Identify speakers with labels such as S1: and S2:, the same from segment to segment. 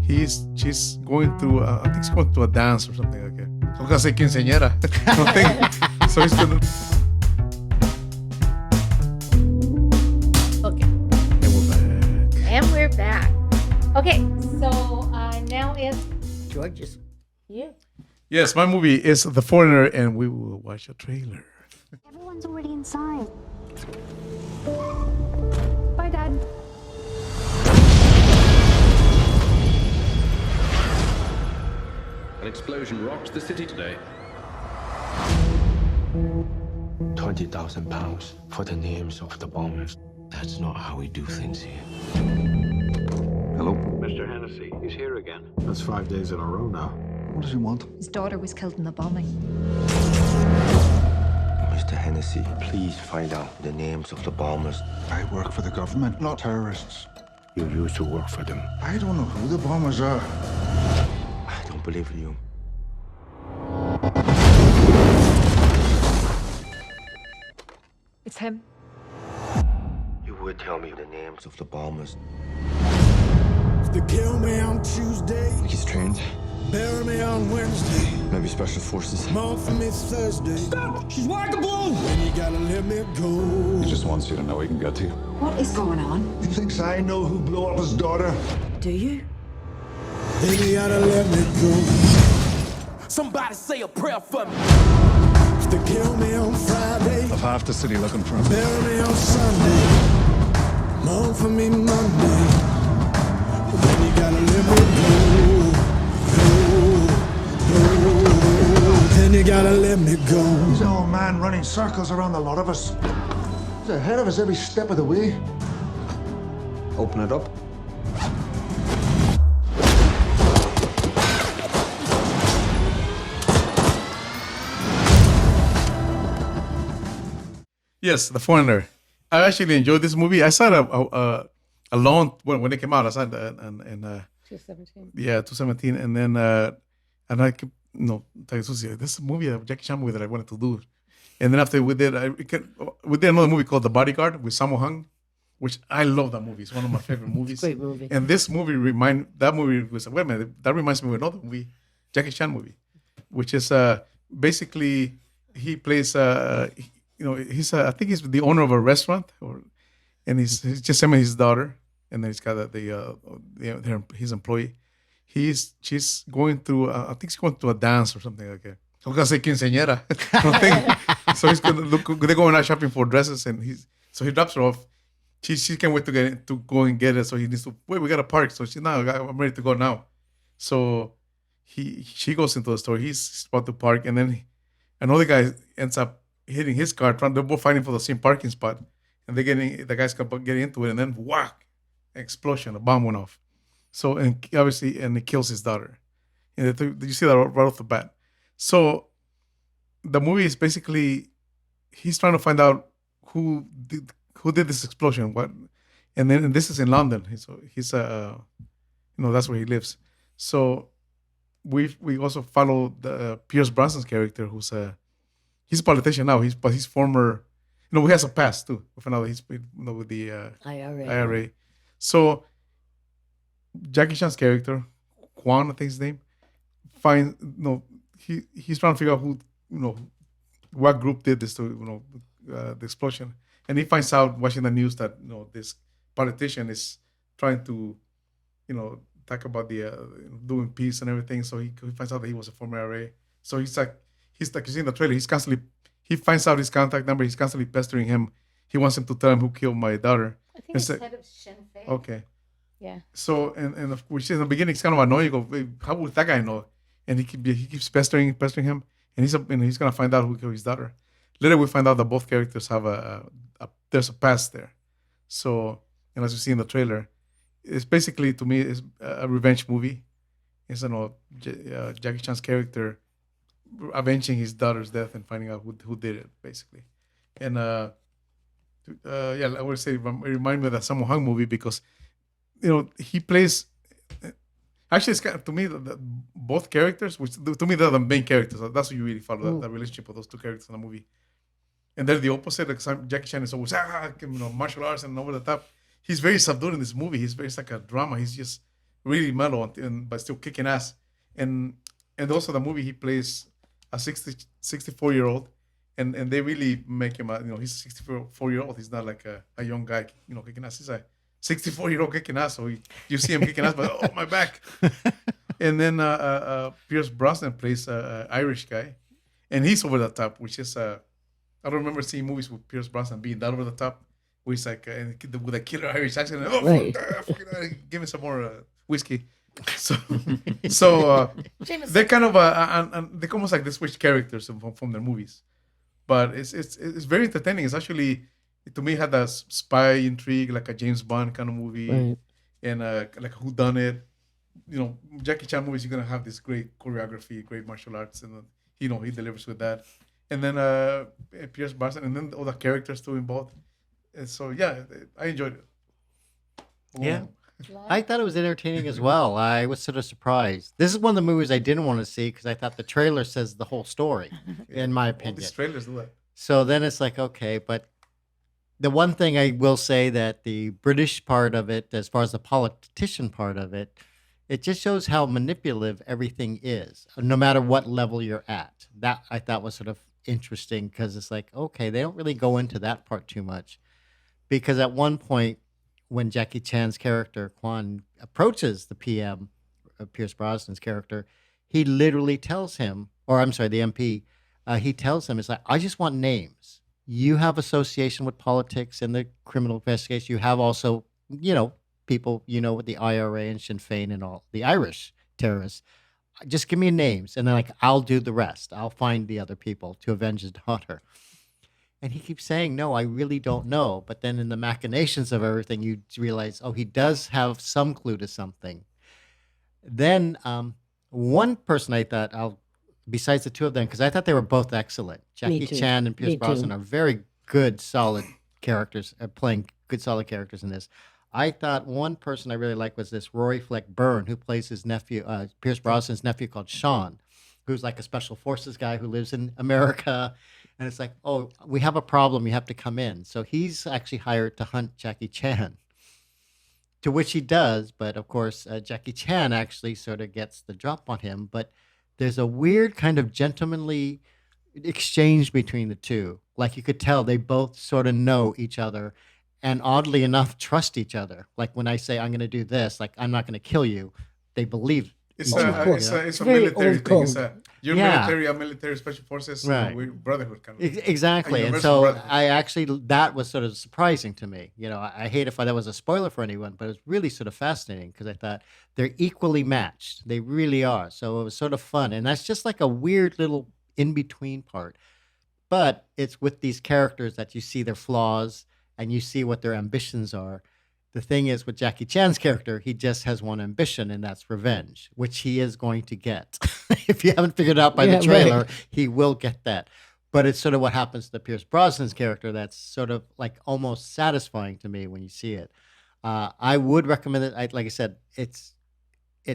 S1: She's going through, I think she's going to a dance or something like that. So gonna say quinceañera. I think. So he's gonna.
S2: Okay.
S1: And we're back.
S2: And we're back. Okay, so now is George's. Yeah.
S1: Yes, my movie is The Foreigner, and we will watch a trailer.
S3: Everyone's already inside. Bye, Dad.
S4: An explosion rocked the city today.
S5: £20,000 for the names of the bombers. That's not how we do things here.
S6: Hello?
S4: Mr. Hennessy, he's here again.
S6: That's 5 days in a row now. What does he want?
S3: His daughter was killed in the bombing.
S5: Mr. Hennessy, please find out the names of the bombers.
S6: I work for the government, not terrorists.
S5: You used to work for them.
S6: I don't know who the bombers are.
S5: I don't believe in you.
S3: It's him.
S5: You would tell me the names of the bombers.
S7: They kill me on Tuesday,
S8: He's trained.
S7: bury me on Wednesday,
S8: Maybe special forces.
S7: mourn for me Thursday.
S8: Stop! She's wired the balloon!
S7: Then you gotta let me go.
S6: He just wants you to know he can get to you.
S3: What is going on?
S6: He thinks I know who blew up his daughter.
S3: Do you?
S7: Then you gotta let me go.
S9: Somebody say a prayer for me.
S7: If they kill me on Friday,
S6: Of half the city looking for him.
S7: bury me on Sunday, mourn for me Monday. Then you gotta let me go. Then you gotta let me go.
S6: He's an old man running circles around the lot of us. He's ahead of us every step of the way. Open it up.
S1: Yes, The Foreigner. I actually enjoyed this movie. I saw it alone when it came out. I saw it in
S2: 217.
S1: 2017, and then and I kept, this is a movie, a Jackie Chan movie that I wanted to do. And then after we did another movie called The Bodyguard with Sammo Hung, which I love that movie. It's one of my favorite movies.
S2: Great movie.
S1: And this movie that reminds me of another movie, Jackie Chan movie, which is basically he plays he's I think he's the owner of a restaurant, and he's just him and his daughter, and then he's got his employee. She's going through I think she's going to a dance or something like that. So I'm gonna say quinceañera. I think. So they're going out shopping for dresses, and he drops her off. She can't wait to go and get it. So he needs to wait. We got to park. So she's now I'm ready to go now. So she goes into the store. He's about to park, and then another guy ends up hitting his car. They're both fighting for the same parking spot, and the guys getting into it, and then whack, explosion, a bomb went off. So and obviously, and it kills his daughter. And did you see that right off the bat? So the movie is basically he's trying to find out who did this explosion, and this is in London. So he's that's where he lives. So we also follow the Pierce Brosnan's character, he's a politician now. He's former, he has a past too. We found out he's with the IRA. So Jackie Chan's character, Quan, I think his name, he's trying to figure out who, what group did this to, the explosion. And he finds out watching the news that, this politician is trying to, talk about the doing peace and everything. So he finds out that he was a former IRA. So he's like you see in the trailer, he finds out his contact number. He's constantly pestering him. He wants him to tell him who killed my daughter.
S2: I think it's head of Sinn Féin.
S1: Okay.
S2: Yeah.
S1: So and of course in the beginning it's kind of annoying. You go, "Wait, how would that guy know?" And he keeps pestering him, and he's gonna find out who killed his daughter. Later we find out that both characters have there's a past there. So, and as you see in the trailer, it's basically, to me, it's a revenge movie. It's Jackie Chan's character avenging his daughter's death and finding out who did it, basically. And I would say it reminds me of that Sammo Hung movie because he plays. Actually, it's kind of, to me, both characters, which to me they're the main characters. That's what you really follow, the relationship of those two characters in the movie. And they're the opposite. Like Jackie Chan is always martial arts and over the top. He's very subdued in this movie. It's like a drama. He's just really mellow but still kicking ass. And also the movie he plays a 64-year-old, and they really make him he's a 64-year-old. He's not like a young guy kicking ass. He's a 64-year-old kicking ass. So you see him kicking ass, but oh my back. And then Pierce Brosnan plays a Irish guy, and he's over the top, which is I don't remember seeing movies with Pierce Brosnan being that over the top. Where he's like with a killer Irish accent. And,
S2: Right.
S1: Give me some more whiskey. So they're kind of they're almost like they switch characters from their movies, but it's very entertaining. It's actually, to me, had that spy intrigue, like a James Bond kind of movie,
S2: Right.
S1: and like who done it. Jackie Chan movies, you're gonna have this great choreography, great martial arts, and he delivers with that. And then Pierce Brosnan, and then all the characters too involved. And so yeah, I enjoyed it.
S10: Yeah. I thought it was entertaining as well. I was sort of surprised. This is one of the movies I didn't want to see because I thought the trailer says the whole story, in my
S1: All
S10: opinion.
S1: these trailers do that.
S10: So then it's like, okay, but the one thing I will say that the British part of it, as far as the politician part of it, it just shows how manipulative everything is, no matter what level you're at. That I thought was sort of interesting because it's like, okay, they don't really go into that part too much. Because at one point, when Jackie Chan's character, Quan, approaches the PM, Pierce Brosnan's character, he literally tells him, or I'm sorry, the MP, he tells him, it's like, I just want names. You have association with politics and the criminal investigation. You have also, people, with the IRA and Sinn Féin and all, the Irish terrorists. Just give me names. And then, like, I'll do the rest. I'll find the other people to avenge his daughter. And he keeps saying, no, I really don't know. But then in the machinations of everything, you realize, oh, he does have some clue to something. Then one person I thought, besides the two of them, because I thought they were both excellent. Jackie
S2: too.
S10: Chan and Pierce
S2: Me too.
S10: Brosnan are very good, solid characters, playing good, solid characters in this. I thought one person I really liked was this Rory Fleck Byrne, who plays his nephew, Pierce Brosnan's nephew called Sean, who's like a special forces guy who lives in America. And it's like, oh, we have a problem. You have to come in. So he's actually hired to hunt Jackie Chan, to which he does. But of course, Jackie Chan actually sort of gets the drop on him. But there's a weird kind of gentlemanly exchange between the two. Like you could tell they both sort of know each other and oddly enough trust each other. Like when I say I'm going to do this, like I'm not going to kill you, they believe.
S1: It's
S10: each other,
S1: a
S2: Very
S1: military
S2: old
S1: thing. It's
S2: code.
S1: you're
S10: Yeah.
S1: military, I'm military, special forces,
S10: Right.
S1: we're brotherhood kind of.
S10: Exactly.
S1: A
S10: And
S1: universal
S10: so
S1: brotherhood.
S10: I actually, that was sort of surprising to me. I hate if that was a spoiler for anyone, but it was really sort of fascinating because I thought they're equally matched. They really are. So it was sort of fun. And that's just like a weird little in-between part. But it's with these characters that you see their flaws and you see what their ambitions are. The thing is, with Jackie Chan's character, he just has one ambition, and that's revenge, which he is going to get. If you haven't figured it out by
S2: Yeah,
S10: the trailer,
S2: right.
S10: he will get that. But it's sort of what happens to Pierce Brosnan's character that's sort of like almost satisfying to me when you see it. I would recommend it. Like I said, it's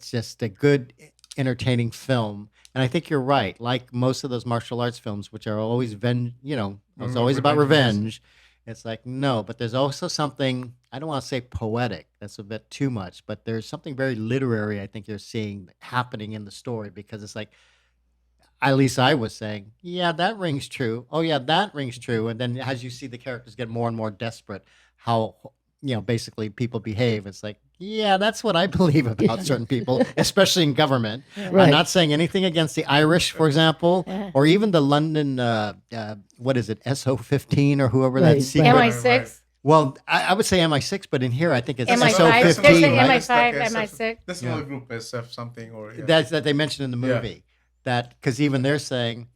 S10: just a good, entertaining film. And I think you're right. Like most of those martial arts films, which are always, it's always about revenge. It's like, no, but there's also something, I don't want to say poetic, that's a bit too much, but there's something very literary I think you're seeing happening in the story because it's like, at least I was saying, yeah, that rings true. Oh, yeah, that rings true. And then as you see the characters get more and more desperate, how, basically people behave, it's like, yeah, that's what I believe about certain people, especially in government.
S2: Right.
S10: I'm not saying anything against the Irish, for example, or even the London, what is it, SO15 or whoever
S2: Right,
S10: that secret.
S2: right.
S1: MI6.
S10: Well, I would say MI6, but in here I think it's
S2: MI5.
S10: SO15.
S2: There's an
S10: right?
S2: MI5,
S1: Like
S2: MI6.
S1: That's another group, SF something or. Yeah.
S10: That's that they mentioned in the
S1: Yeah.
S10: movie. That because even they're saying,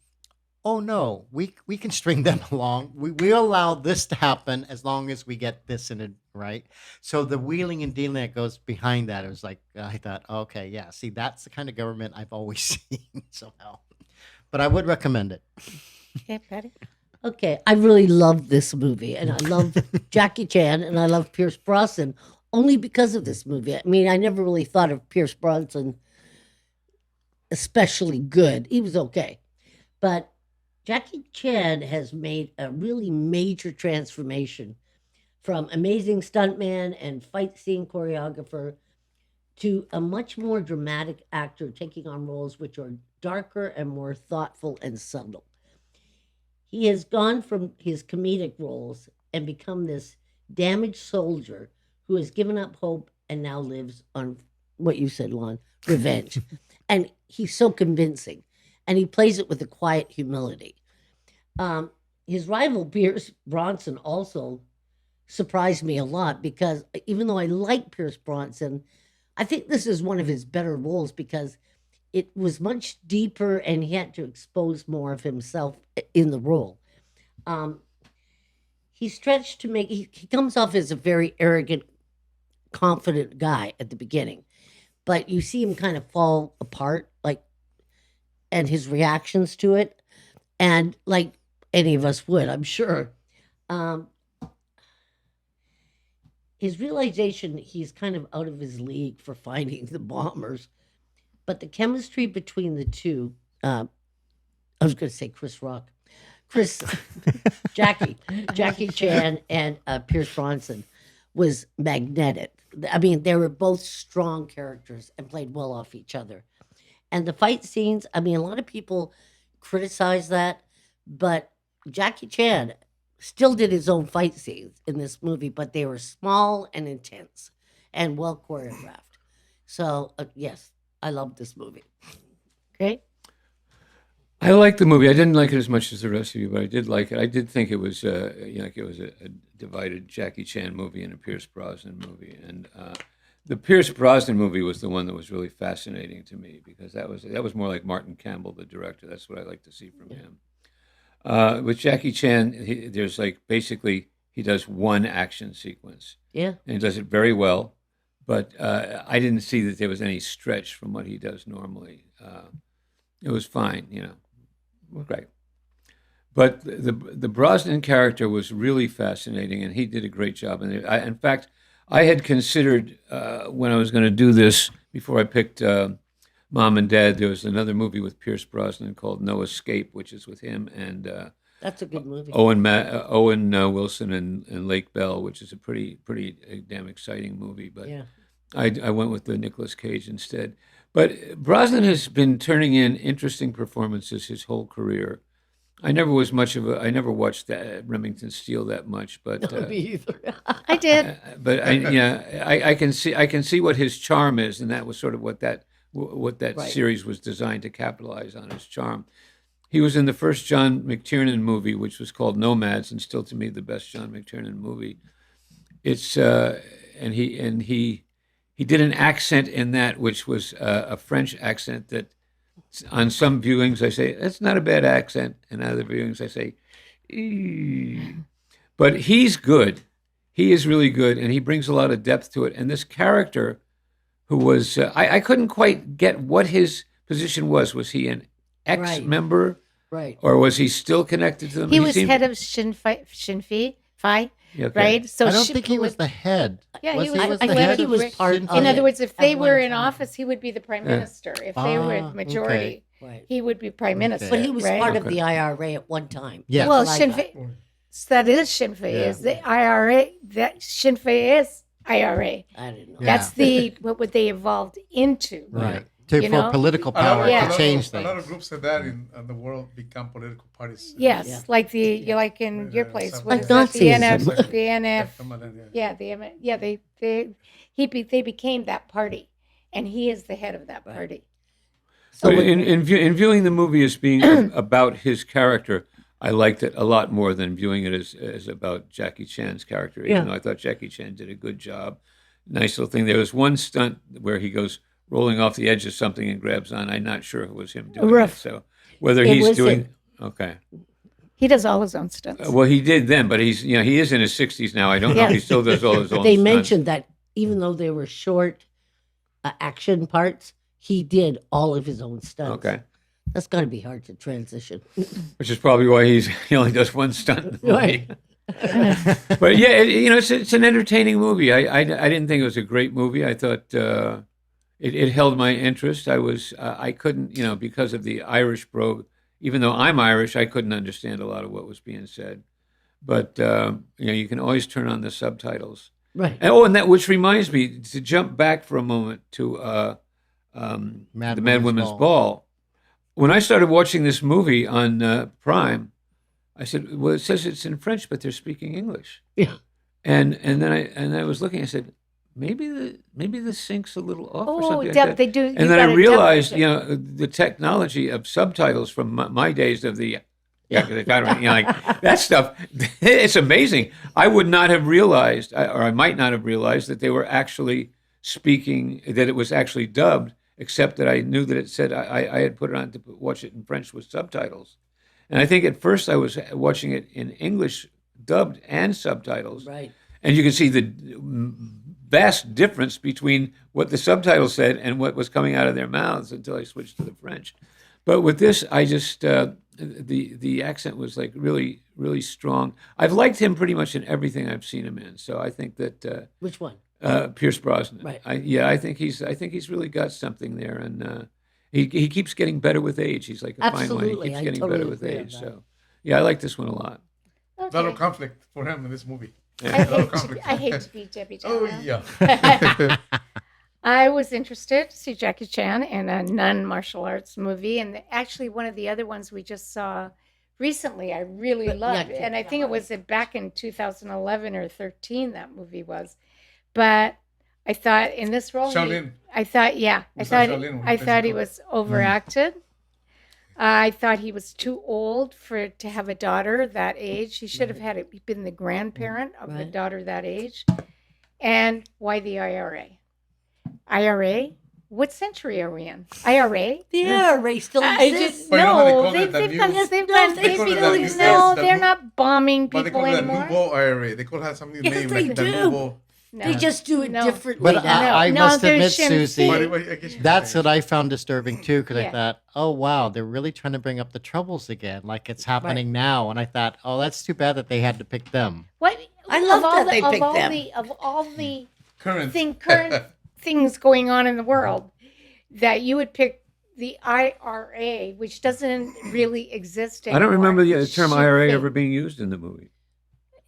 S10: oh no, we can string them along. We allow this to happen as long as we get this in it right. So the wheeling and dealing that goes behind that, it was like I thought, okay, yeah, see, that's the kind of government I've always seen somehow. But I would recommend it.
S2: Okay, Patty. Okay, I really love this movie, and I love Jackie Chan, and I love Pierce Brosnan only because of this movie. I mean, I never really thought of Pierce Brosnan especially good. He was okay, but Jackie Chan has made a really major transformation from amazing stuntman and fight scene choreographer to a much more dramatic actor taking on roles which are darker and more thoughtful and subtle. He has gone from his comedic roles and become this damaged soldier who has given up hope and now lives on what you said, Lon, revenge. And he's so convincing. And he plays it with a quiet humility. His rival, Pierce Bronson, also surprised me a lot because even though I like Pierce Bronson, I think this is one of his better roles because it was much deeper and he had to expose more of himself in the role. He stretched to make, he comes off as a very arrogant, confident guy at the beginning, but you see him kind of fall apart, like, and his reactions to it. And like any of us would, I'm sure. His realization he's kind of out of his league for finding the bombers, but the chemistry between the two, I was going to say Jackie Chan and Pierce Bronson was magnetic. I mean, they were both strong characters and played well off each other. And the fight scenes, I mean, a lot of people criticize that, but Jackie Chan still did his own fight scenes in this movie, but they were small and intense and well choreographed. So, yes, I love this movie. Okay?
S11: I liked the movie. I didn't like it as much as the rest of you, but I did like it. I did think it was, like it was a divided Jackie Chan movie and a Pierce Brosnan movie. And the Pierce Brosnan movie was the one that was really fascinating to me because that was more like Martin Campbell, the director. That's what I like to see from him. With Jackie Chan, there's like basically he does one action sequence.
S2: Yeah.
S11: And he does it very well, but I didn't see that there was any stretch from what he does normally. It was fine, great. But the Brosnan character was really fascinating, and he did a great job. And in fact, I had considered when I was going to do this before I picked Mom and Dad. There was another movie with Pierce Brosnan called No Escape, which is with him and
S2: that's a good movie.
S11: Owen Wilson and Lake Bell, which is a pretty damn exciting movie. But
S2: yeah.
S11: I went with the Nicolas Cage instead. But Brosnan has been turning in interesting performances his whole career. I never watched Remington Steele that much, but
S2: No, me either.
S3: I did.
S11: but I can see what his charm is, and that was sort of what that right. series was designed to capitalize on, his charm. He was in the first John McTiernan movie, which was called Nomads, and still to me the best John McTiernan movie. It's and he did an accent in that, which was a French accent that on some viewings I say, that's not a bad accent. And other viewings I say, eee. But he's good. He is really good, and he brings a lot of depth to it. And this character who was, I couldn't quite get what his position was. Was he an ex-member?
S2: Right.
S11: Or was he still connected to them?
S12: He was head of Sinn Féin.
S11: Okay.
S12: Right? So
S10: I don't think he was the head.
S12: Yeah,
S10: was
S12: he was.
S10: the
S12: I
S10: head
S12: think he
S10: of
S12: was
S2: part
S10: Sinn
S2: of
S12: In
S10: Féin?
S12: other words, if they
S2: At
S12: were
S2: one
S12: in
S2: time.
S12: office, he would be the prime minister. If they were
S10: Ah,
S12: majority,
S2: Right.
S12: he would be prime minister.
S2: But he was
S12: right?
S2: part of the IRA at one time.
S10: Yeah.
S12: Well,
S2: That's
S12: Sinn
S2: what I got.
S12: Féin. That is Sinn Féin.
S10: Yeah.
S12: Is the IRA? That Sinn Féin is IRA.
S2: I didn't know.
S12: That's what they evolved into.
S10: Right.
S12: You
S10: For
S12: know?
S10: political power
S12: Yeah.
S10: to change
S1: A lot of
S10: things.
S1: groups of that in the world become political parties.
S12: Yes,
S2: Yeah.
S12: like like in your place,
S1: Like
S12: what is that? The
S2: Nazism.
S12: the NF.
S1: Some of them,
S12: Yeah, they became that party, and he is the head of that party.
S2: So
S11: But
S2: with-
S11: in viewing the movie as being about his character, I liked it a lot more than viewing it as about Jackie Chan's character, even
S2: Yeah.
S11: though I thought Jackie Chan did a good job. Nice little thing. There was one stunt where he goes rolling off the edge of something and grabs on. I'm not sure if it was him doing it.
S12: Rough.
S11: So whether
S2: It
S11: he's
S2: was
S11: doing...
S2: him.
S11: Okay.
S12: He does all his own stunts.
S11: Well, he did then, but he's he is in his 60s now. I don't know if he still does all his own
S2: they
S11: stunts.
S2: mentioned that even though they were short action parts, he did all of his own stunts.
S11: Okay.
S2: That's got to be hard to transition.
S11: Which is probably why he only does one stunt in the movie.
S2: Right.
S11: But yeah, it's an entertaining movie. I didn't think it was a great movie. I thought it held my interest. I couldn't, because of the Irish brogue, even though I'm Irish, I couldn't understand a lot of what was being said. But you can always turn on the subtitles.
S2: Right.
S11: And that which reminds me to jump back for a moment to the Mad Women's Ball. When I started watching this movie on Prime, I said, "Well, it says it's in French, but they're speaking English."
S2: Yeah.
S11: And then I was looking. I said, maybe the sync's a little off or something like that.
S12: They do.
S11: And then I realized, the technology of subtitles from my days of the like that stuff. It's amazing. I would not have realized, or I might not have realized, that they were actually speaking, that it was actually dubbed, except that I knew that it said I had put it on to watch it in French with subtitles. And I think at first I was watching it in English, dubbed and subtitles.
S2: Right.
S11: And you can see the vast difference between what the subtitles said and what was coming out of their mouths until I switched to the French. But with this, I just the accent was like really, really strong. I've liked him pretty much in everything I've seen him in. So I think that
S2: Which one?
S11: Pierce Brosnan.
S2: Right.
S11: I think he's really got something there, and he keeps getting better with age. He's like a fine wine. He
S2: Absolutely.
S11: keeps
S2: I
S11: getting
S2: totally
S11: better with
S2: agree on
S11: age.
S2: that.
S11: So yeah, I like this one a lot.
S1: A lot of conflict for him in this movie.
S12: I hate to be Debbie
S1: Oh
S12: Downer.
S1: yeah.
S12: I was interested to see Jackie Chan in a non-martial arts movie, and actually one of the other ones we just saw recently I really loved, and I think it was back in 2011 or 13 that movie was. But I thought in this role,
S1: Shaolin.
S12: I thought he was overacted. I thought he was too old to have a daughter that age. He should have been the grandparent of a daughter that age. And why the IRA? IRA? What century are we in? IRA?
S2: The IRA still exists.
S12: They're not bombing
S1: But they
S12: people
S1: call it
S12: anymore.
S1: a nouveau IRA. They could have something
S2: Yes,
S1: named
S2: they
S1: like the
S2: do.
S1: nouveau.
S2: They just do it differently
S10: But
S2: now.
S10: I must admit, Susie,
S1: I guess you
S10: that's
S1: can
S10: what I found disturbing too, because I
S12: Yeah.
S10: thought, oh wow, they're really trying to bring up the troubles again, like it's happening now. And I thought, oh, that's too bad that they had to pick them.
S12: What?
S2: I love that they picked them.
S12: Of all the
S1: current
S12: things going on in the world, that you would pick the IRA, which doesn't really exist anymore.
S11: I don't remember the term
S12: Sinn
S11: IRA
S12: Féin.
S11: ever being used in the movie.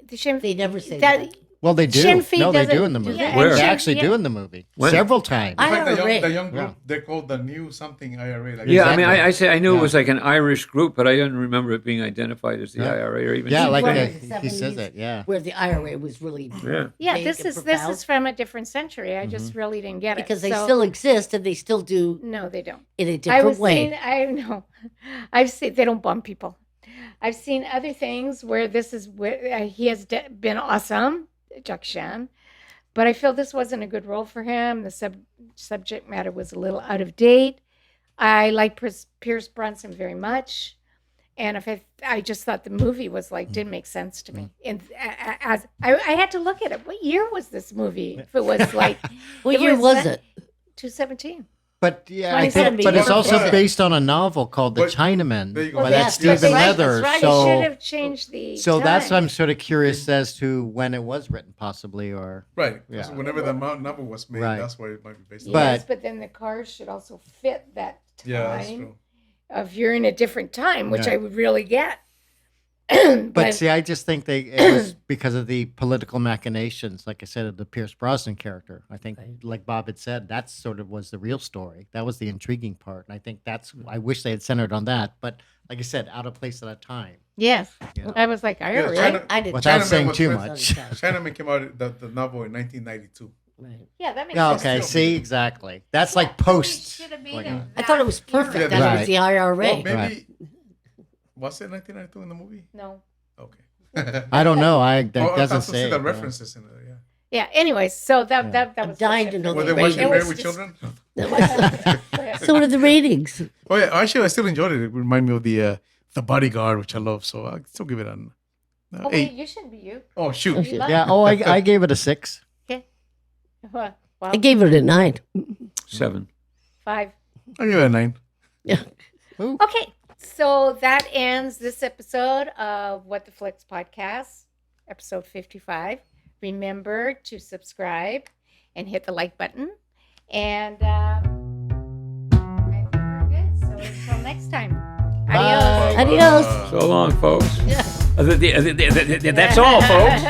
S2: They never say that.
S10: Well, they do.
S12: Sinn Féin
S10: No, they do
S12: doesn't
S10: in the
S12: do
S10: movie.
S12: that.
S11: Where?
S10: They
S12: Sinn-
S10: actually
S12: yeah.
S10: do in the movie
S11: When?
S10: several times.
S1: In fact,
S2: IRA.
S1: the young group,
S10: Yeah.
S1: they're called the new something IRA. Like
S11: Yeah,
S10: Exactly.
S11: I knew
S10: Yeah.
S11: it was like an Irish group, but I didn't remember it being identified as the
S10: Yeah.
S11: IRA or even.
S10: Yeah,
S11: Sinn
S10: like
S11: Féin.
S10: he says it. Yeah.
S2: Where the IRA was really
S11: Yeah.
S2: big
S12: this
S2: and
S12: is
S2: profound.
S12: from a different century. I just really didn't get it
S2: because they
S12: So-
S2: still exist and they still do
S12: No, they don't.
S2: in a different way.
S12: I know. I've seen they don't bomb people. I've seen other things where this is where he has been awesome, Jackie Chan, but I feel this wasn't a good role for him. The subject matter was a little out of date. I like Pierce Brosnan very much, and I just thought the movie was didn't make sense to me. And as I had to look at it, what year was this movie? If it was like,
S2: What year was it?
S12: 2017.
S10: But yeah, I
S2: 27
S10: think, but it's
S2: years.
S10: also
S1: But-
S10: based on a novel called The
S1: But-
S10: Chinaman
S1: There you go.
S10: by
S2: yes,
S10: that
S2: that's
S10: Stephen
S2: right,
S10: Leather.
S12: That's right.
S10: So,
S12: It should have changed the.
S10: so that's
S12: time.
S10: I'm sort of curious as to when it was written, possibly, or
S1: Right.
S10: Yeah.
S1: So whenever the number was made,
S10: Right.
S1: that's why it might be based on.
S10: But-
S12: Yes, but then the cars should also fit that time.
S1: Yeah, that's true.
S12: Of you're in a different time, which
S10: Yeah.
S12: I would really get.
S10: But see, I just think it was because of the political machinations, like I said, of the Pierce Brosnan character. I think, like Bob had said, that sort of was the real story. That was the intriguing part, and I think I wish they had centered on that. But like I said, out of place at that time.
S12: Yes,
S10: Yeah.
S12: I was like, I
S1: Yeah,
S12: really.
S1: China-
S2: I did.
S10: Without
S1: Chinaman
S10: saying
S1: was
S10: too
S1: first-
S10: much.
S1: Chinaman came out the novel in 1992.
S2: Right.
S12: Yeah, that makes
S10: Yeah,
S12: sense.
S10: okay, see, exactly. That's like post.
S12: Should have made
S10: like,
S12: it
S2: I thought it was
S12: that
S2: perfect.
S12: era.
S2: That it was
S10: Right.
S2: the IRA.
S1: Well, maybe
S10: Right.
S1: was it 1992 in the movie?
S12: No.
S1: Okay.
S10: I don't know. That
S1: Oh, I
S10: doesn't
S1: also
S10: say
S1: see the
S10: it, yeah.
S1: references in there. Yeah.
S12: Yeah. Anyways, so that
S2: I'm
S12: was.
S2: dying to know
S1: Were
S2: the
S1: they watching
S2: ratings.
S1: Married with Children?
S2: So what are the ratings?
S1: Oh yeah, actually, I still enjoyed it. It reminded me of the Bodyguard, which I love. So I still give it an
S12: Oh, wait,
S1: 8.
S12: you shouldn't be you.
S1: Oh shoot!
S12: You love
S10: Yeah.
S12: it.
S10: Oh, I gave it a 6.
S12: Okay. Wow.
S2: I gave it a 9.
S11: 7.
S12: 5.
S1: I give it a 9.
S2: Yeah.
S12: Okay, so that ends this episode of What the Flicks podcast, episode 55. Remember to subscribe and hit the like button. And I think we're good. So until next time, adios.
S2: Adios.
S11: So long, folks.
S2: Yeah.
S11: That's all, folks.